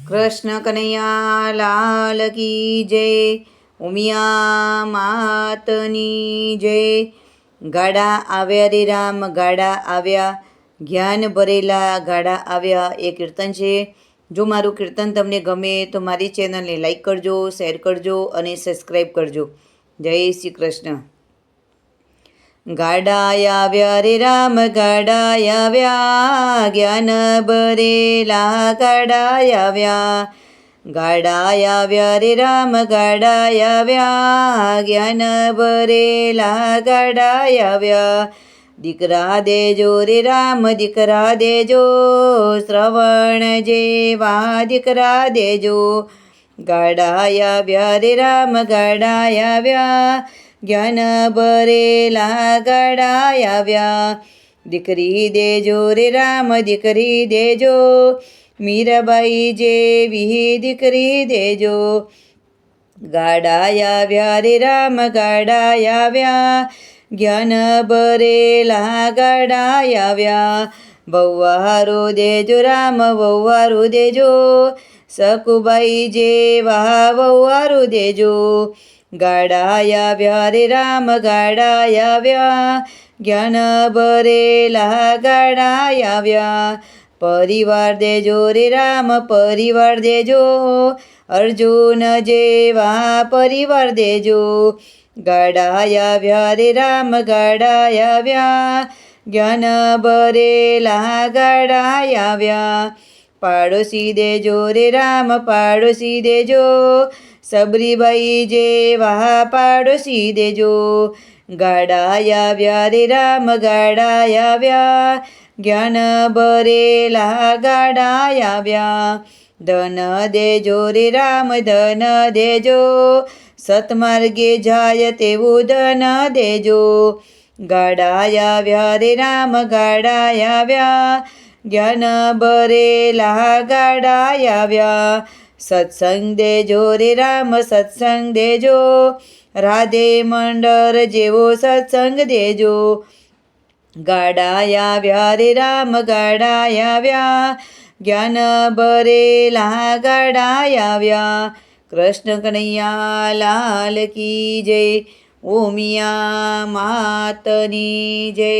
કૃષ્ણ કનૈયા લાલ કી જય. ઉમિયા માતની જય. ગાડા આવ્યા રે રામ ગાડા આવ્યા, જ્ઞાન ભરેલા ગાડા આવ્યા એ કીર્તન છે. જો મારું કીર્તન તમને ગમે તો મારી ચેનલને લાઈક કરજો, શેર કરજો અને સબસ્ક્રાઈબ કરજો. જય શ્રી કૃષ્ણ. ગાડા આવ્યા રે રામ ગાડા આવ્યા, જ્ઞાન ભરેલા ગાડા આવ્યા. ગાડા આવ્યા રે રામ ગાડા આવ્યા, જ્ઞાન ભરેલા ગાડા આવ્યા. દીકરા દેજો રે રામ દીકરા દેજો, શ્રવણ જેવા દીકરા દેજો. ગાડા આવ્યા રે રામ ગાડા આવ્યા, જ્ઞાન ભરેલા ગાડા આવ્યા. દીકરી દેજો રે રામ દીકરી દેજો, મીરાબાઈ જેવી દીકરી દેજો. ગાડા આવ્યા રે રામ ગાડા આવ્યા, જ્ઞાન ભરેલા ગાડા આવ્યા. વહવારો દેજો રામ વહવારો દેજો, સકુબાઈ જેવા વહવારો દેજો. ગાડા આવ્યા રે રામ ગાડા આવ્યા, જ્ઞાન ભરેલા ગાડા આવ્યા. પરિવાર દેજો રે રામ પરિવાર દેજો, અર્જુન જેવા પરિવાર દેજો. ગાડા આવ્યા રે રામ ગાડા આવ્યા, જ્ઞાન ભરેલા ગાડા આવ્યા. પાડોશી દેજો રે રામ પાડોશી દેજો, સબરીબાઈ જેવા પાડોશી દેજો. ગાડા આવ્યા રે રામ ગાડા આવ્યા, જ્ઞાન ભરેલા ગાડા આવ્યા. ધન દેજો રે રામ ધન દેજો, સતમાર્ગે જાય તેવું ધન દેજો. ગાડા આવ્યા રે રામ ગાડા આવ્યા, જ્ઞાન ભરેલા ગાડા આવ્યા. સત્સંગ દેજો રે રામ સત્સંગ દેજો, રાધે મંડળ જેવો સત્સંગ દેજો. ગાડા આવ્યા રે રામ ગાડા આવ્યા, જ્ઞાન ભરેલા ગાડા આવ્યા. કૃષ્ણ કનૈયા લાલ કી જય. ઉમિયા માતની જય.